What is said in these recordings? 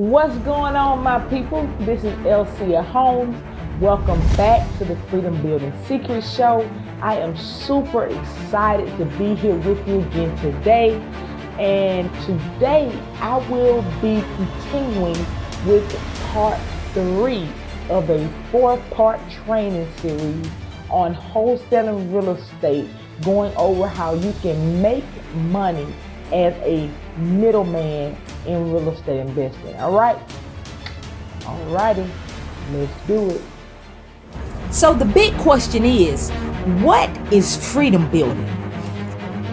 What's going on, my people? This is Elcia Holmes. Welcome back to the Freedom Building Secrets Show. I am super excited to be here with you again today. And today I will be continuing with part 3 of a 4-part training series on wholesaling real estate, going over how you can make money as a middleman in real estate investing. Alrighty, let's do it. So the big question is, what is freedom building?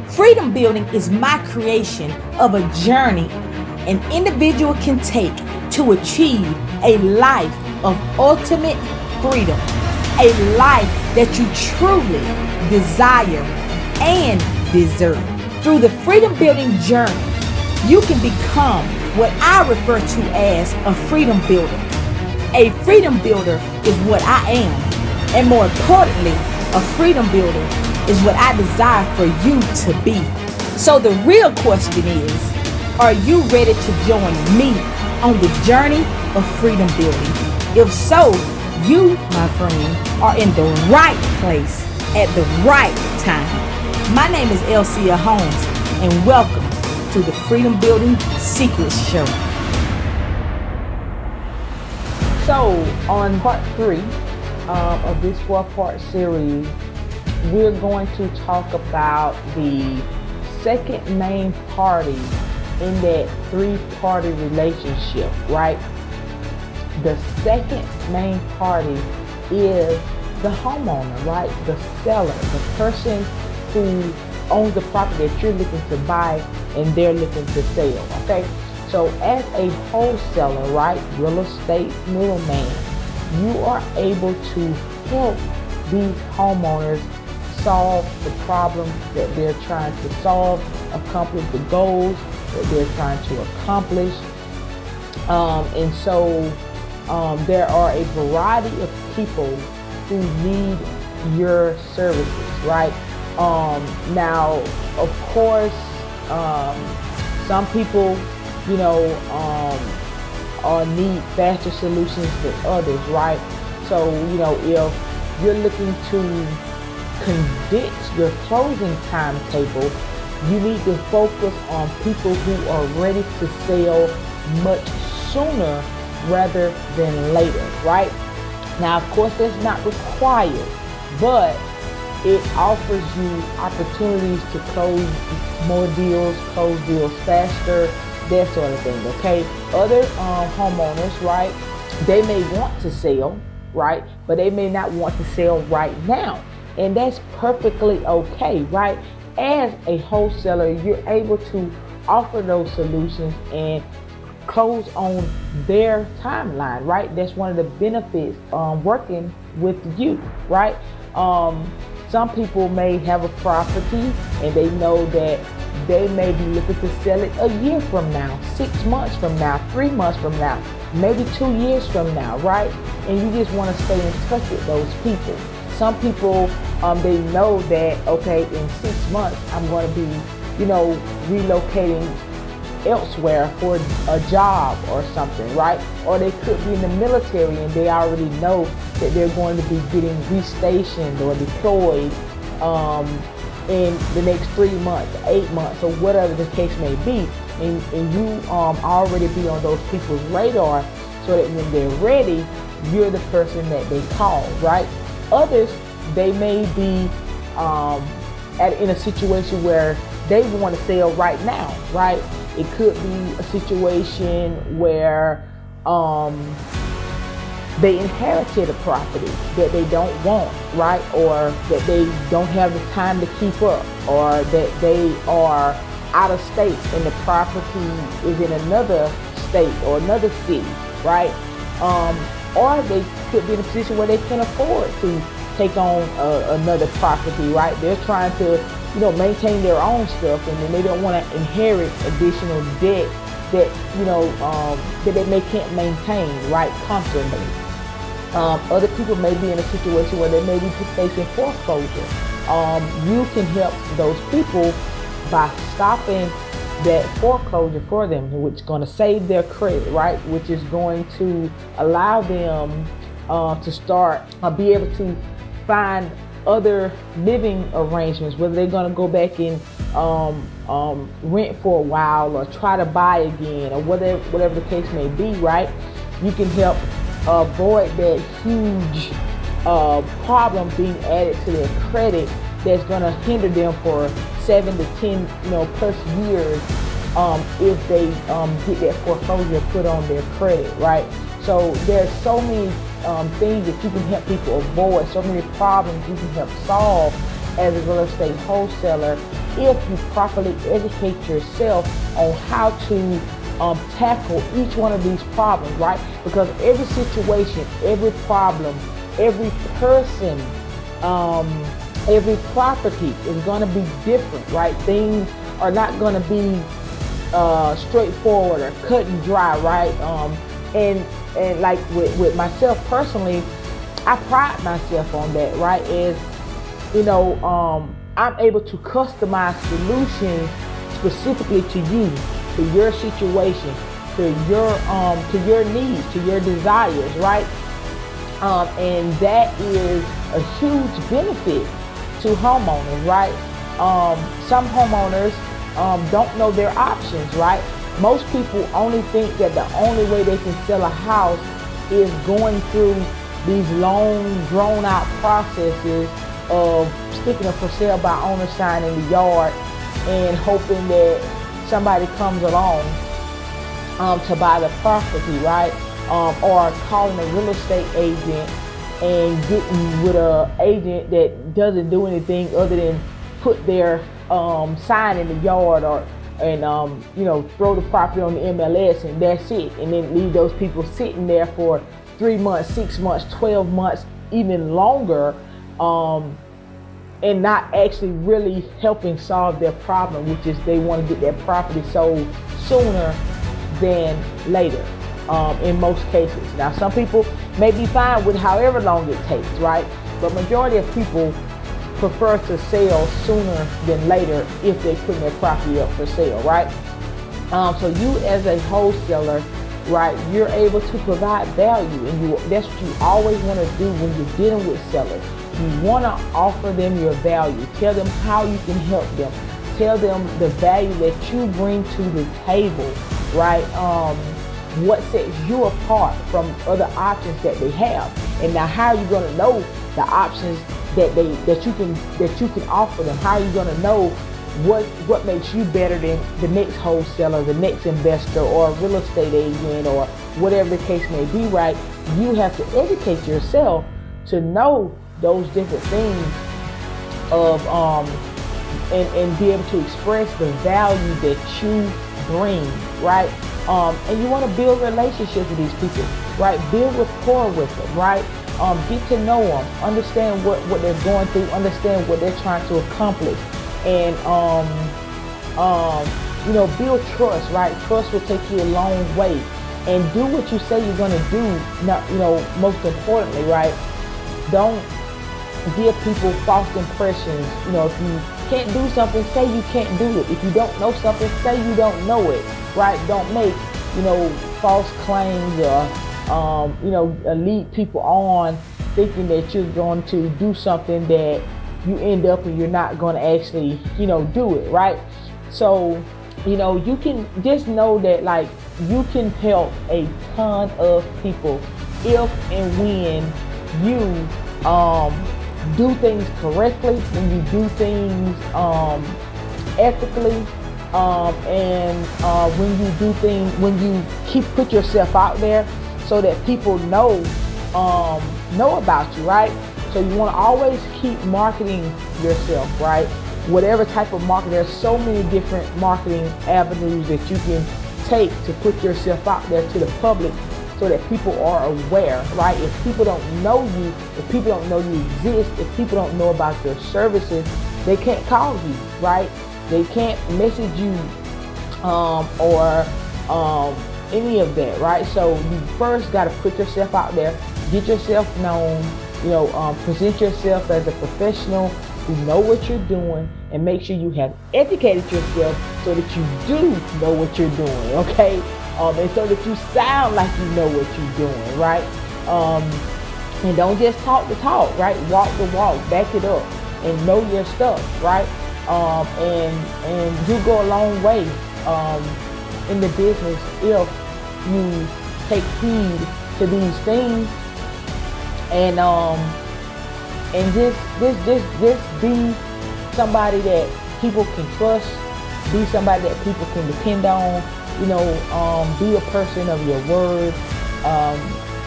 Freedom building is my creation of a journey an individual can take to achieve a life of ultimate freedom, a life that you truly desire and deserve. Through the freedom building journey, you can become what I refer to as a freedom builder. A freedom builder is what I am, and more importantly, a freedom builder is what I desire for you to be. So the real question is, are you ready to join me on the journey of freedom building? If so, you, my friend, are in the right place at the right time. My name is Elcia Holmes, and welcome to the Freedom Building Secrets Show. So, on part 3 of this 4-part series, we're going to talk about the second main party in that 3-party relationship, right? The second main party is the homeowner, right? The seller, the person who owns the property that you're looking to buy and they're looking to sell, okay? So as a wholesaler, right, real estate middleman, you are able to help these homeowners solve the problems that they're trying to solve, accomplish the goals that they're trying to accomplish. And so there are a variety of people who need your services, right? Now, of course, some people, need faster solutions than others, right? So, if you're looking to condense your closing timetable, you need to focus on people who are ready to sell much sooner rather than later, right? Now, of course, that's not required, but it offers you opportunities to close more deals, close deals faster, that sort of thing, okay? Other homeowners, right, they may want to sell, right, but they may not want to sell right now, and that's perfectly okay, right? As a wholesaler, you're able to offer those solutions and close on their timeline, right? That's one of the benefits working with you, right? Some people may have a property and they know that they may be looking to sell it a year from now, 6 months from now, 3 months from now, maybe 2 years from now, right? And you just want to stay in touch with those people. Some people, they know that, okay, in 6 months, I'm going to be, relocating elsewhere for a job or something, right? Or they could be in the military and they already know that they're going to be getting restationed or deployed in the next 3 months, 8 months, or whatever the case may be. And you already be on those people's radar so that when they're ready, you're the person that they call, right? Others, they may be in a situation where they want to sell right now, right? It could be a situation where they inherited a property that they don't want, right? Or that they don't have the time to keep up, or that they are out of state and the property is in another state or another city, right? Or they could be in a position where they can afford to take on another property, right? They're trying to, maintain their own stuff, and then they don't want to inherit additional debt that, that they can't maintain, right, comfortably. Other people may be in a situation where they may be facing foreclosure. You can help those people by stopping that foreclosure for them, which is going to save their credit, right? Which is going to allow them to start be able to find other living arrangements, whether they're going to go back and rent for a while or try to buy again, or whatever the case may be, right? You can help avoid that huge problem being added to their credit that's going to hinder them for 7 to 10 plus years if they get that foreclosure put on their credit, right? So there's so many things that you can help people avoid, so many problems you can help solve as a real estate wholesaler if you properly educate yourself on how to tackle each one of these problems, right? Because every situation, every problem, every person, every property is going to be different, right? Things are not going to be straightforward or cut and dry, right? And like with myself personally, I pride myself on that, right? Is I'm able to customize solutions specifically to you, to your situation, to your needs, to your desires, right? And that is a huge benefit to homeowners, right? Some homeowners don't know their options, right? Most people only think that the only way they can sell a house is going through these long, drawn-out processes of sticking a for sale by owner sign in the yard and hoping that somebody comes along to buy the property, right? Or calling a real estate agent and getting with an agent that doesn't do anything other than put their sign in the yard and throw the property on the MLS and that's it, and then leave those people sitting there for 3 months, 6 months, 12 months, even longer, and not actually really helping solve their problem, which is they want to get their property sold sooner than later, in most cases. Now, some people may be fine with however long it takes, right? But majority of people prefer to sell sooner than later if they put their property up for sale, right? So you as a wholesaler, right, you're able to provide value, and that's what you always want to do when you're dealing with sellers. You want to offer them your value. Tell them how you can help them. Tell them the value that you bring to the table, right? What sets you apart from other options that they have. And now, how are you going to know the options that you can offer them? How are you going to know what makes you better than the next wholesaler, the next investor, or a real estate agent, or whatever the case may be, right? You have to educate yourself to know those different things of and be able to express the value that you bring, right? And you want to build relationships with these people, right? Build rapport with them, right? Get to know them, understand what they're going through, understand what they're trying to accomplish, and build trust, right? Trust will take you a long way, and do what you say you're going to do. Not, most importantly, right? Don't give people false impressions. If you can't do something, say you can't do it. If you don't know something, say you don't know it, right? Don't make false claims or lead people on thinking that you're going to do something that you end up and you're not going to actually do it, right? So you can just know that, like, you can help a ton of people if and when you do things correctly, when you do things ethically, and when you put yourself out there so that people know about you, right? So you want to always keep marketing yourself, right? Whatever type of market, there's so many different marketing avenues that you can take to put yourself out there to the public so that people are aware, right? If people don't know you, if people don't know you exist, if people don't know about your services, they can't call you, right? They can't message you or any of that, right? So you first got to put yourself out there, get yourself known, present yourself as a professional who know what you're doing, and make sure you have educated yourself so that you do know what you're doing, okay? And so that you sound like you know what you're doing, right? And don't just talk the talk, right? Walk the walk, back it up, and know your stuff, right? And you go a long way in the business if you take heed to these things, and just be somebody that people can trust, be somebody that people can depend on, be a person of your word,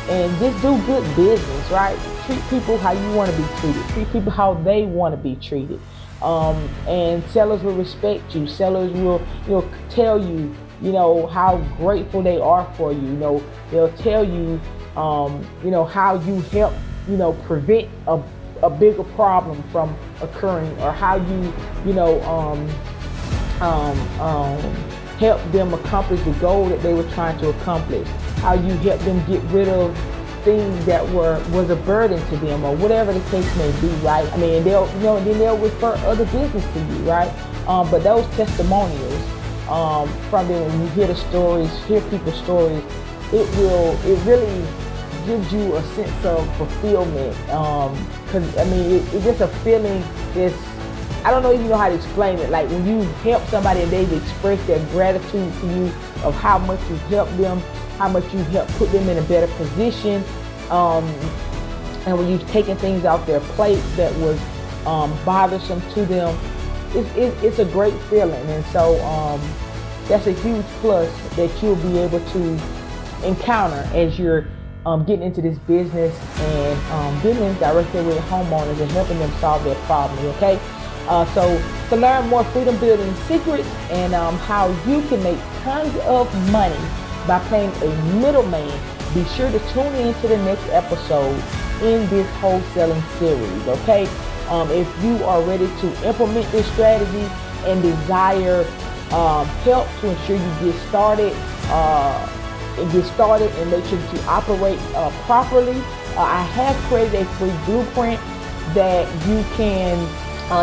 and just do good business, right? Treat people how you want to be treated. Treat people how they want to be treated. And sellers will respect you. Sellers will, tell you, how grateful they are for you. They'll tell you, how you help, prevent a bigger problem from occurring, or how you, help them accomplish the goal that they were trying to accomplish. How you help them get rid of things that was a burden to them, or whatever the case may be, right? I mean, they'll refer other business to you, right? But those testimonials from them, when you hear the stories, hear people's stories, it really gives you a sense of fulfillment. Because it's just a feeling that's, I don't even know how to explain it. Like when you help somebody and they've expressed their gratitude to you of how much you helped them, how much you helped put them in a better position, and when you've taken things off their plate that was bothersome to them, it's a great feeling. And so that's a huge plus that you'll be able to encounter as you're getting into this business and dealing directly with homeowners and helping them solve their problems, okay? So to learn more freedom building secrets and how you can make tons of money by playing a middleman, be sure to tune in to the next episode in this wholesaling series, okay? If you are ready to implement this strategy and desire help to ensure you get started and make sure that you operate properly, I have created a free blueprint that you can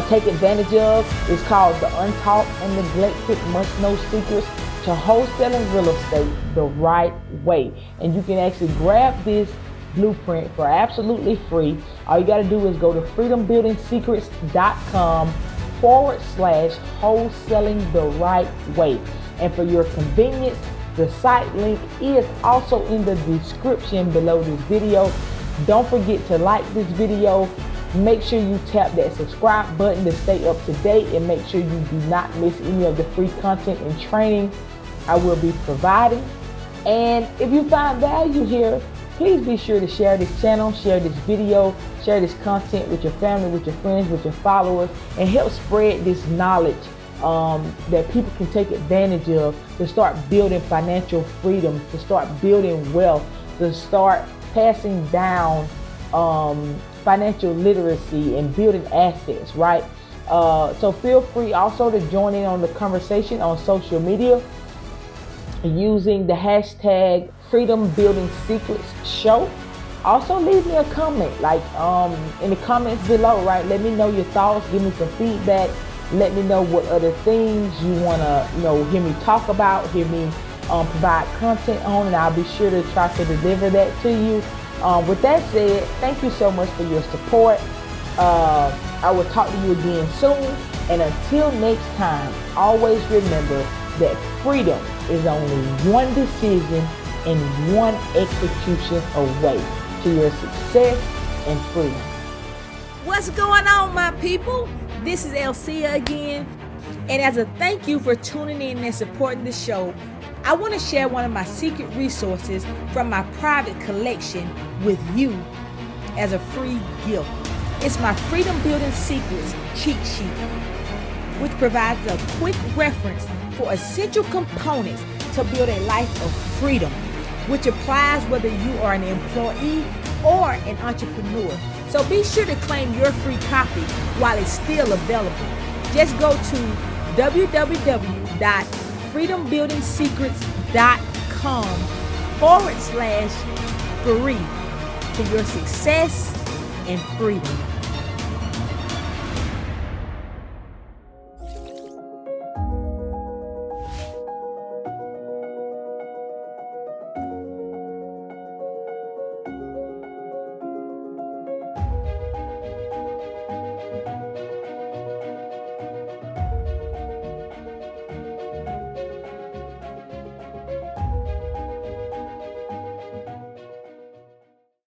take advantage of. It's called the Untaught and Neglected Must-Know Secrets to Wholesaling Real Estate the Right Way. And you can actually grab this blueprint for absolutely free. All you got to do is go to freedombuildingsecrets.com/wholesaling the right way. And for your convenience, the site link is also in the description below this video. Don't forget to like this video. Make sure you tap that subscribe button to stay up to date, and make sure you do not miss any of the free content and training I will be providing. And if you find value here, please be sure to share this channel, share this video, share this content with your family, with your friends, with your followers, and help spread this knowledge that people can take advantage of to start building financial freedom, to start building wealth, to start passing down financial literacy and building assets, right? So feel free also to join in on the conversation on social media using the hashtag Freedom Building Secrets Show. Also leave me a comment, like in the comments below, right? Let me know your thoughts, give me some feedback, let me know what other things you want to hear me talk about, hear me provide content on, and I'll be sure to try to deliver that to you. With that said, thank you so much for your support. I will talk to you again soon. And until next time, always remember that freedom is only one decision and one execution away to your success and freedom. What's going on, my people? This is Elcia again. And as a thank you for tuning in and supporting the show, I want to share one of my secret resources from my private collection with you as a free gift. It's my Freedom Building Secrets cheat sheet, which provides a quick reference for essential components to build a life of freedom, which applies whether you are an employee or an entrepreneur. So be sure to claim your free copy while it's still available. Just go to www.freedombuildingsecrets.com/free to your success and freedom.